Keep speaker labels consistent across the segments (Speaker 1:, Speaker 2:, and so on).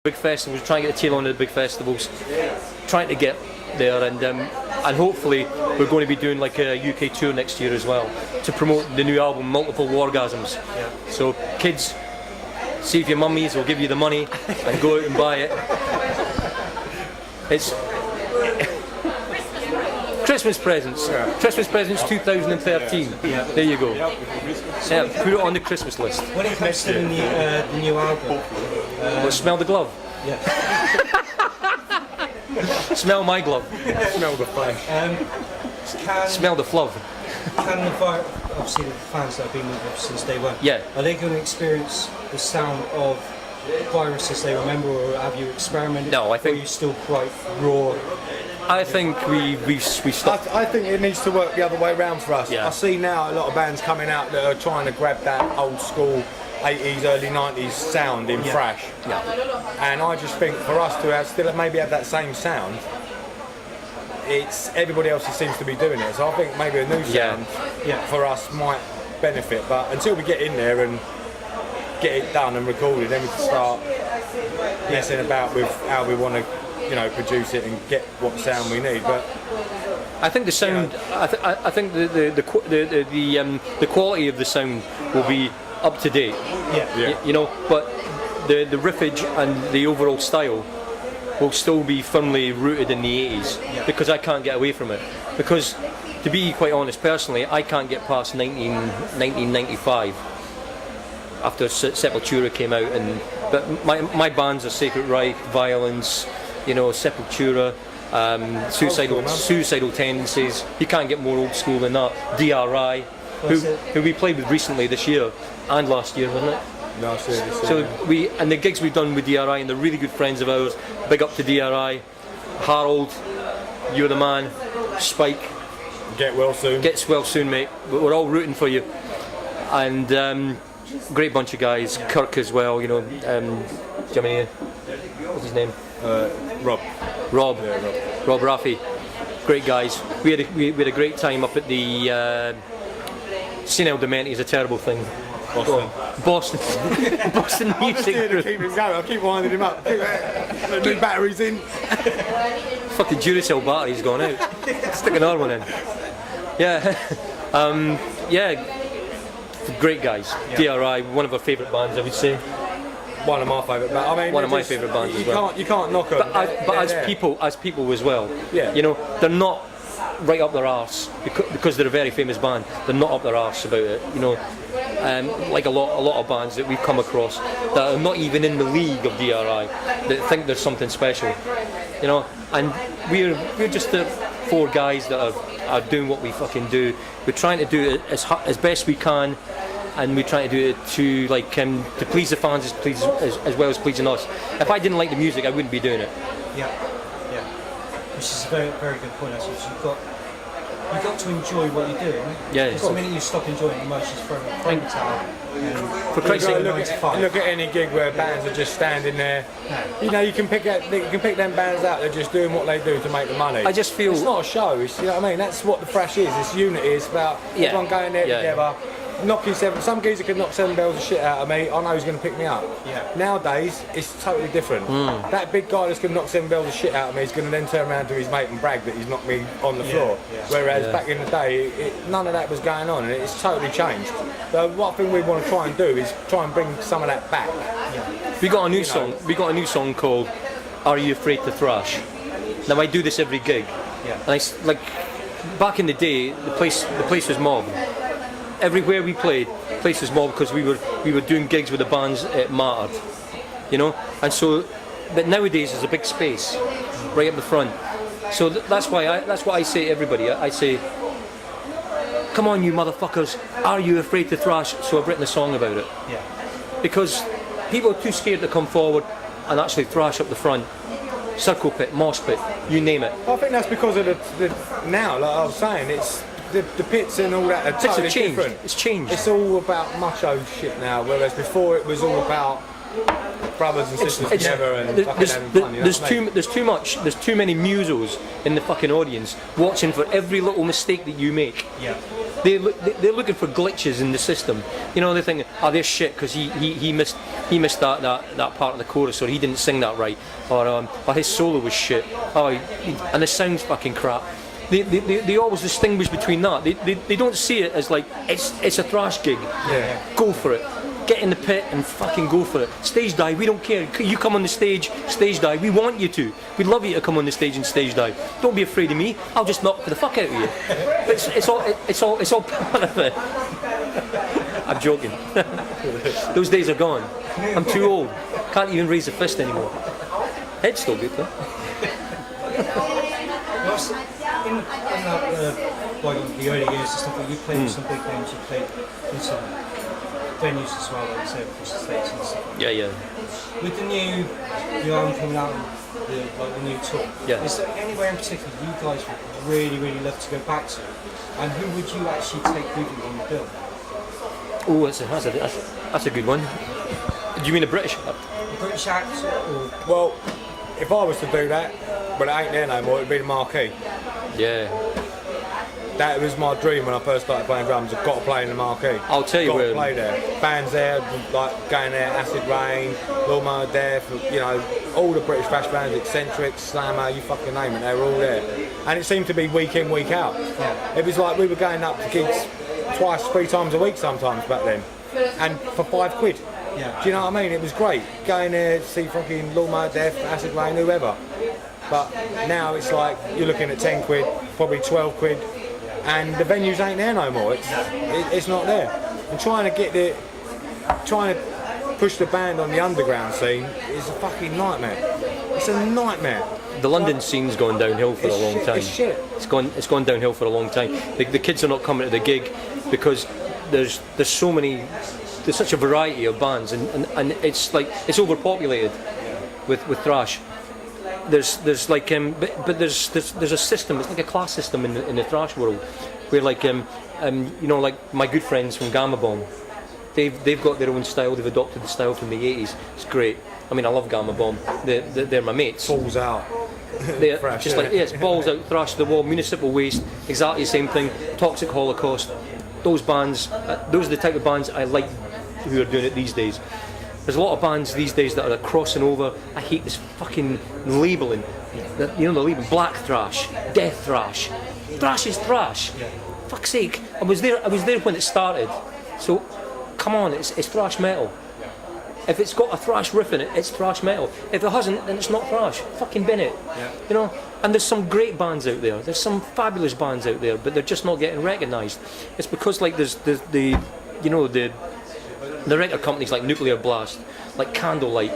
Speaker 1: big festivals, trying to get the tail on of the big festivals, trying to get there, and hopefully we're going to be doing like a UK tour next year as well to promote the new album Multiple Wargasms. So kids, see if your mummies will give you the money and go out and buy it. It's Christmas presents. Christmas presents 2013. There you go. Yeah, put it on the Christmas list.
Speaker 2: When it comes to the new album,
Speaker 1: Smell the glove.
Speaker 2: yeah.
Speaker 1: Smell my glove.
Speaker 3: Smell the flesh.
Speaker 1: Smell the flove.
Speaker 2: Can the obviously the fans that have been with us since day one,
Speaker 1: Yeah.
Speaker 2: are they going to experience the sound of Virus as they remember, or have you experimented?
Speaker 1: No, I think-
Speaker 2: Or are you still quite raw?
Speaker 1: I think we stopped.
Speaker 3: I think it needs to work the other way around for us.
Speaker 1: Yeah.
Speaker 3: I see now a lot of bands coming out that are trying to grab that old school 80s, early 90s sound in thrash.
Speaker 1: Yeah.
Speaker 3: And I just think for us to still maybe have that same sound, it's everybody else who seems to be doing it. So I think maybe a new sound for us might benefit. But until we get in there and get it done and recorded, then we can start messing about with how we want to, produce it and get what sound we need. But
Speaker 1: I think the sound. I think the quality of the sound will be up to date.
Speaker 2: Yeah.
Speaker 1: But the riffage and the overall style will still be firmly rooted in the 80s because I can't get away from it. Because to be quite honest, personally, I can't get past 1995 after Sepultura came out, but my bands are Sacred Reich, Violence, Sepultura, suicidal Tendencies. You can't get more old school than that. DRI, who we played with recently this year and last year, wasn't it?
Speaker 3: no, seriously.
Speaker 1: So the gigs we've done with DRI, and they're really good friends of ours. Big up to DRI, Harold, you're the man. Spike,
Speaker 3: Get well soon.
Speaker 1: gets well soon, mate. We're all rooting for you. And great bunch of guys. Kirk as well. Jimmy, what's his name?
Speaker 3: Rob.
Speaker 1: Rob.
Speaker 3: Yeah, Rob.
Speaker 1: Rob Raffy. Great guys. We had a great time up at the Senile Dementi is a terrible thing. Boston
Speaker 3: I'm just
Speaker 1: Music
Speaker 3: here to
Speaker 1: Group.
Speaker 3: keep him going. I keep winding him up. The new batteries in.
Speaker 1: Fucking Duracell battery's gone out. Stick another one in. Yeah. Great guys. DRI, one of our favourite bands, I would say.
Speaker 3: One of my favourite bands. I mean,
Speaker 1: One of my favourite bands as well.
Speaker 3: You can't knock them.
Speaker 1: But as people as well.
Speaker 3: Yeah.
Speaker 1: They're not right up their arse because they're a very famous band. They're not up their arse about it. Like a lot of bands that we've come across that are not even in the league of DRI that think there's something special. And we're just the four guys that are doing what we fucking do. We're trying to do it as best we can, and we're trying to do it to please the fans as well as pleasing us. If I didn't like the music, I wouldn't be doing it.
Speaker 2: Yeah. Which is a very, very good point. Actually, you've got to enjoy what you're doing.
Speaker 1: Yeah.
Speaker 2: Because the minute you stop enjoying it, the most is throwing the towel.
Speaker 1: For Christ's sake,
Speaker 3: Look at any gig where bands are just standing there. You can pick them bands out. They're just doing what they do to make the money.
Speaker 1: I just feel
Speaker 3: it's not a show. It's, you know what I mean? That's what the thrash is. It's unity. It's about everyone going there together. Knocking some geezer could knock 7 bells of shit out of me. I know he's going to pick me up.
Speaker 2: Yeah.
Speaker 3: Nowadays, it's totally different. That big guy that's going to knock 7 bells of shit out of me is going to then turn around to his mate and brag that he's knocked me on the floor. Whereas back in the day, none of that was going on, and it's totally changed. So one thing we want to try and do is try and bring some of that back.
Speaker 1: we got a new song. We got a new song called "Are You Afraid to Thrash?" Now I do this every gig, and back in the day, the place was mobbed. Everywhere we played, the place was mobbed because we were doing gigs with the bands at Mattered, and so. But nowadays there's a big space right up the front, so that's what I say to everybody. I say, "Come on, you motherfuckers! Are you afraid to thrash?" So I've written a song about it.
Speaker 2: Yeah.
Speaker 1: Because people are too scared to come forward and actually thrash up the front. Circle pit, mosh pit, you name it.
Speaker 3: I think that's because of the now, like I was saying, it's the pits and all that are
Speaker 1: Pits
Speaker 3: totally
Speaker 1: have changed.
Speaker 3: different.
Speaker 1: It's changed.
Speaker 3: It's all about macho shit now, whereas before it was all about brothers and sisters together and fucking having fun.
Speaker 1: There's too many musos in the fucking audience watching for every little mistake that you make.
Speaker 2: Yeah.
Speaker 1: they're looking for glitches in the system. You know, they're thinking, oh, they're shit because he missed that part of the chorus, or he didn't sing that right, or his solo was shit. And the sound's fucking crap. They always distinguish between that. They don't see it as like it's a thrash gig.
Speaker 3: Yeah.
Speaker 1: Go for it. Get in the pit and fucking go for it. Stage dive, we don't care. You come on the stage dive, we want you to. We'd love you to come on the stage and stage dive. Don't be afraid of me. I'll just knock the fuck out of you. It's all part of it. I'm joking. Those days are gone. I'm too old. Can't even raise a fist anymore. Head's still good though.
Speaker 2: In the early years and stuff, like you played some big games, you played in some venues as well, like you say, across the States and stuff.
Speaker 1: Yeah.
Speaker 2: With the album coming out and the new tour, is there anywhere in particular you guys would really, really love to go back to? And who would you actually take with you on the bill?
Speaker 1: Oh, that's a good one. Do you mean a British act?
Speaker 2: A British act or...
Speaker 3: Well, if I was to do that, but it ain't there no more, it'd be the Marquee.
Speaker 1: Yeah.
Speaker 3: That was my dream when I first started playing drums. I've got to play in the Marquee.
Speaker 1: I'll tell you
Speaker 3: got
Speaker 1: where.
Speaker 3: to play there. Bands there, like going there, Acid Rain, Lawnmower Death, you know, all the British thrash bands, Eccentric, Slammer, you fucking name it, they were all there. And it seemed to be week in, week out. Yeah. It was like we were going up to gigs twice, 3 times a week sometimes back then, and for £5.
Speaker 2: Yeah.
Speaker 3: Do you know what I mean? It was great going there to see fucking Lawnmower Death, Acid Rain, whoever. But now it's like you're looking at £10, probably £12, and the venues ain't there no more. It's not there. And trying to push the band on the underground scene is a fucking nightmare. It's a nightmare.
Speaker 1: The London scene's gone downhill for a long time.
Speaker 3: It's shit.
Speaker 1: It's gone downhill for a long time. The kids are not coming to the gig because there's so many. There's such a variety of bands, and it's like it's overpopulated with thrash. There's like but there's a system. It's like a class system in the thrash world, where like you know, like my good friends from Gamma Bomb, they've got their own style. They've adopted the style from the 80s. It's great. I mean, I love Gamma Bomb. They're my mates.
Speaker 3: Balls out.
Speaker 1: They're just like it's balls out, thrash to the wall, Municipal Waste, exactly the same thing. Toxic Holocaust. Those bands, those are the type of bands I like who are doing it these days. There's a lot of bands these days that are crossing over. I hate this fucking labelling. You know the label, black thrash, death thrash. Thrash is thrash. Yeah. Fuck's sake. I was there when it started. So come on, it's thrash metal. If it's got a thrash riff in it, it's thrash metal. If it hasn't, then it's not thrash. Fucking bin it. Yeah. You know? And there's some great bands out there. There's some fabulous bands out there, but they're just not getting recognised. It's because like there's the record companies like Nuclear Blast, like Candlelight.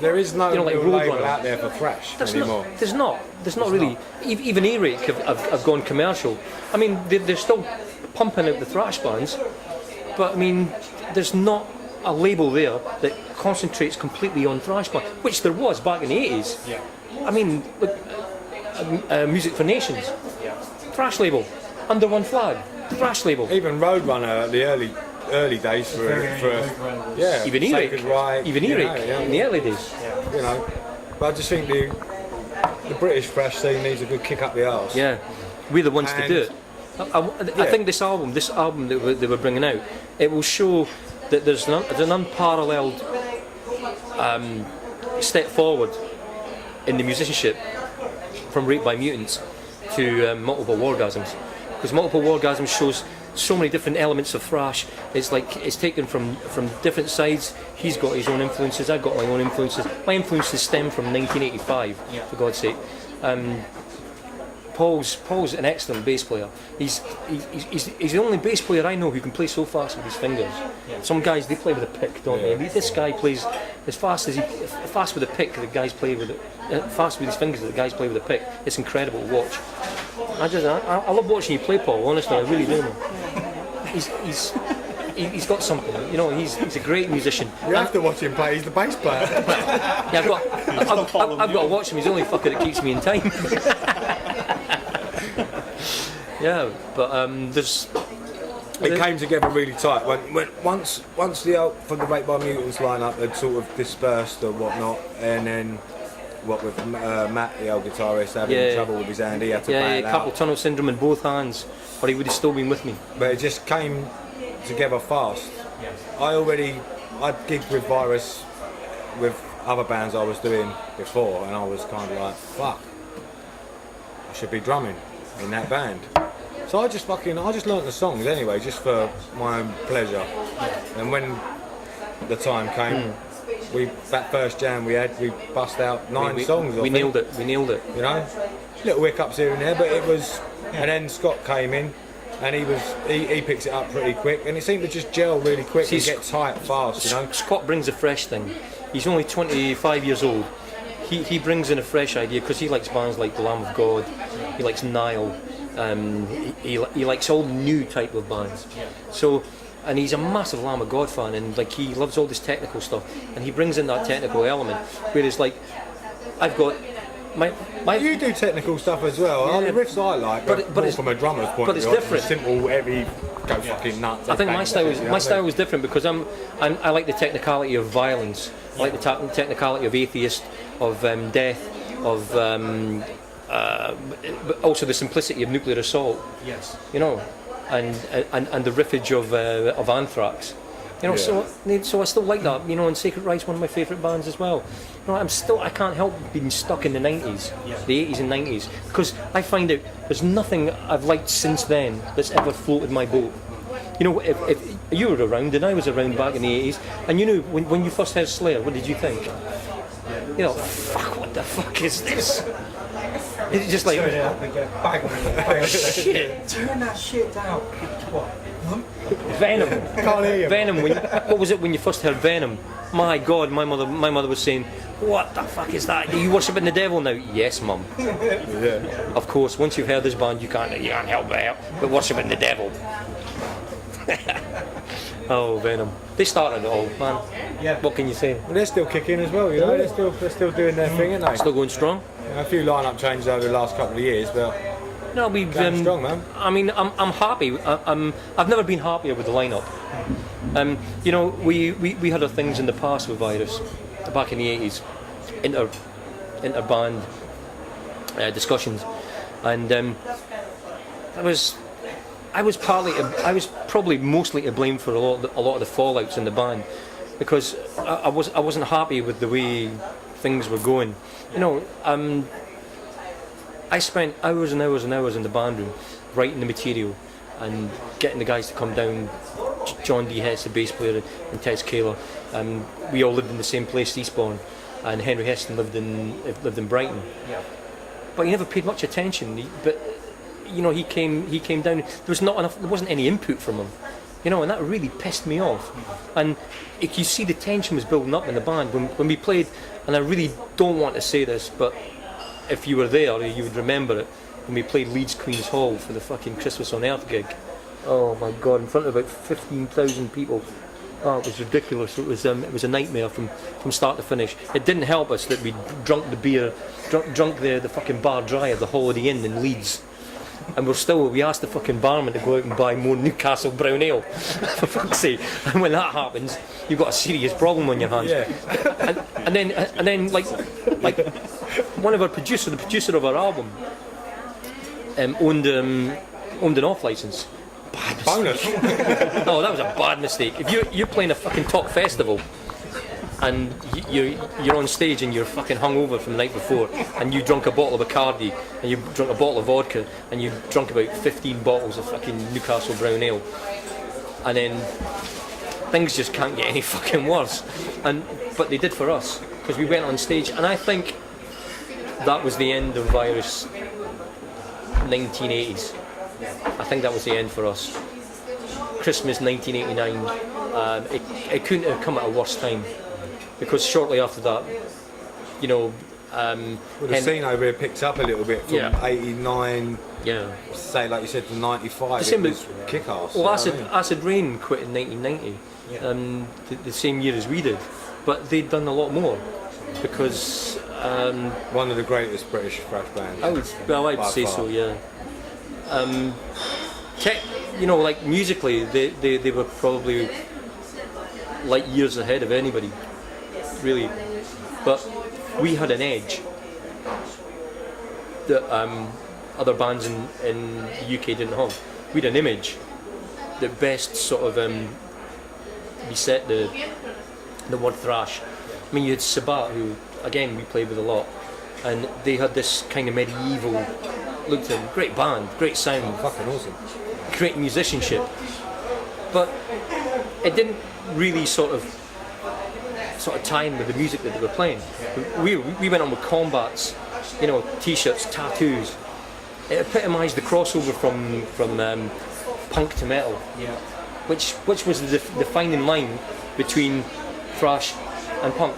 Speaker 3: There is no
Speaker 1: like
Speaker 3: real label
Speaker 1: Roadrunner
Speaker 3: out there for thrash anymore.
Speaker 1: There's not really. Even Earache have gone commercial. I mean, they're still pumping out the thrash bands, but I mean, there's not a label there that concentrates completely on thrash bands, which there was back in the 80s.
Speaker 2: Yeah.
Speaker 1: I mean, look, Music for Nations, thrash label, under one flag, thrash label.
Speaker 3: Even Roadrunner, the early days for
Speaker 1: even Earache, in the early days.
Speaker 3: Yeah. You know, but I just think the British thrash scene needs a good kick up the arse.
Speaker 1: Yeah, we're the ones to do it. I think this album that they were bringing out, it will show that there's an unparalleled step forward in the musicianship from Raped by Mutants to Multiple Wargasms, because Multiple Wargasms shows so many different elements of thrash. It's like it's taken from different sides. He's got his own influences, I've got my own influences. My influences stem from 1985, for God's sake. Paul's an excellent bass player. He's the only bass player I know who can play so fast with his fingers. Some guys, they play with a pick, don't they? This guy plays as fast with a pick. The guys play with it fast with his fingers. The guys play with a pick. It's incredible to watch. I love watching you play, Paul. Honestly, I really do. He's got something, you know. He's a great musician.
Speaker 3: You have to watch him play. He's the bass player.
Speaker 1: Yeah, I've got to watch him. He's the only fucker that keeps me in time. Yeah, but there's.
Speaker 3: It came together really tight. When once the from the Raped by Mutants lineup had sort of dispersed or whatnot, and then what with Matt, the old guitarist, having trouble with his hand, he had to bail out.
Speaker 1: carpal tunnel syndrome in both hands, or he would have still been with me.
Speaker 3: But it just came together fast. I'd gigged with Virus with other bands I was doing before, and I was kind of like, fuck, I should be drumming in that band. So I just learnt the songs anyway, just for my own pleasure. And when the time came, that first jam we bust out 9 songs.
Speaker 1: We nailed it. We nailed it.
Speaker 3: You know, little hiccups here and there, but it was. And then Scott came in, and he picks it up pretty quick, and it seemed to just gel really quick and get tight fast. You know,
Speaker 1: Scott brings a fresh thing. He's only 25 years old. He brings in a fresh idea because he likes bands like The Lamb of God. He likes Nile. He likes all new type of bands. So, and he's a massive Lamb of God fan, and like he loves all this technical stuff, and he brings in that technical element. Whereas like I've got my
Speaker 3: you do technical stuff as well. The riffs I like, but it's from a drummer's point of view.
Speaker 1: But it's different.
Speaker 3: Simple, heavy, go fucking nuts.
Speaker 1: I think my style is different because I like the technicality of violence. I like the technicality of Atheist, of Death, of but also the simplicity of Nuclear Assault.
Speaker 2: Yes.
Speaker 1: You know, and the riffage of Anthrax. You know, so I still like that. You know, and Sacred Riot's one of my favourite bands as well. You know, I can't help being stuck in the 90s, the 80s and 90s, because I find out there's nothing I've liked since then that's ever floated my boat. You know, if you were around and I was around back in the 80s, and you knew when you first heard Slayer, what did you think? You know, fuck, what the fuck is this? It's just like, shit.
Speaker 2: Turn that shit down. What?
Speaker 1: Venom.
Speaker 3: Can't hear you.
Speaker 1: Venom. What was it when you first heard Venom? My God, my mother was saying, "What the fuck is that? Are you worshipping the devil now?" Yes, Mum.
Speaker 3: Yeah.
Speaker 1: Of course, once you've heard this band, you can't help but worshipping the devil. Oh, Venom. They started it all, man.
Speaker 2: Yeah.
Speaker 1: What can you say?
Speaker 3: Well, they're still kicking as well. You know, they're still doing their thing, aren't they?
Speaker 1: Still going strong.
Speaker 3: A few lineup changes over the last couple of years, but
Speaker 1: No, we've
Speaker 3: strong, man.
Speaker 1: I mean, I'm happy. I've never been happier with the lineup. You know, we had our things in the past with Virus, back in the 80s, inter-band discussions, and I was probably mostly to blame for a lot of the fallouts in the band, because I wasn't happy with the way things were going. You know, I spent hours and hours and hours in the band room writing the material and getting the guys to come down. John D. Hess, the bass player, and Tez Kaler. We all lived in the same place, Eastbourne, and Henry Heston lived in Brighton.
Speaker 2: Yeah.
Speaker 1: But he never paid much attention. But you know, he came down. There wasn't any input from him. You know, and that really pissed me off. And you see the tension was building up in the band when we played. And I really don't want to say this, but if you were there, you would remember it when we played Leeds Queen's Hall for the fucking Christmas on Earth gig. Oh my God! In front of about 15,000 people. Oh, it was ridiculous. It was a nightmare from start to finish. It didn't help us that we drunk the beer, drunk the fucking bar dry at the Holiday Inn in Leeds. And we asked the fucking barman to go out and buy more Newcastle Brown Ale, for fuck's sake. And when that happens, you've got a serious problem on your hands.
Speaker 3: Yeah.
Speaker 1: And then like one of our the producer of our album, owned an off license. Bad
Speaker 3: Bonus.
Speaker 1: Oh, that was a bad mistake. If you're playing a fucking top festival, and you're on stage and you're fucking hungover from the night before, and you drunk a bottle of Bacardi, and you drunk a bottle of vodka, and you drunk about 15 bottles of fucking Newcastle Brown Ale, and then things just can't get any fucking worse. But they did for us, because we went on stage, and I think that was the end of Virus 1980s. I think that was the end for us. Christmas 1989, it couldn't have come at a worse time. Because shortly after that, you know,
Speaker 3: the scene over here picked up a little bit from 89.
Speaker 1: Yeah.
Speaker 3: Say, like you said, to 95.
Speaker 1: The
Speaker 3: It was kick-ass.
Speaker 1: Well, Acid Rain quit in 1990, the same year as we did, but they'd done a lot more because
Speaker 3: one of the greatest British thrash bands.
Speaker 1: I'd say so, yeah. You know, like musically, they were probably like years ahead of anybody, really. But we had an edge that other bands in the UK didn't have. We had an image that best sort of beset the word thrash. I mean, you had Sabat, who again we played with a lot, and they had this kind of medieval look to them. Great band, great sound,
Speaker 3: Fucking awesome.
Speaker 1: great musicianship, but it didn't really sort of time with the music that they were playing. We went on with combats, you know, t-shirts, tattoos. It epitomised the crossover from punk to metal, which was the defining line between thrash and punk.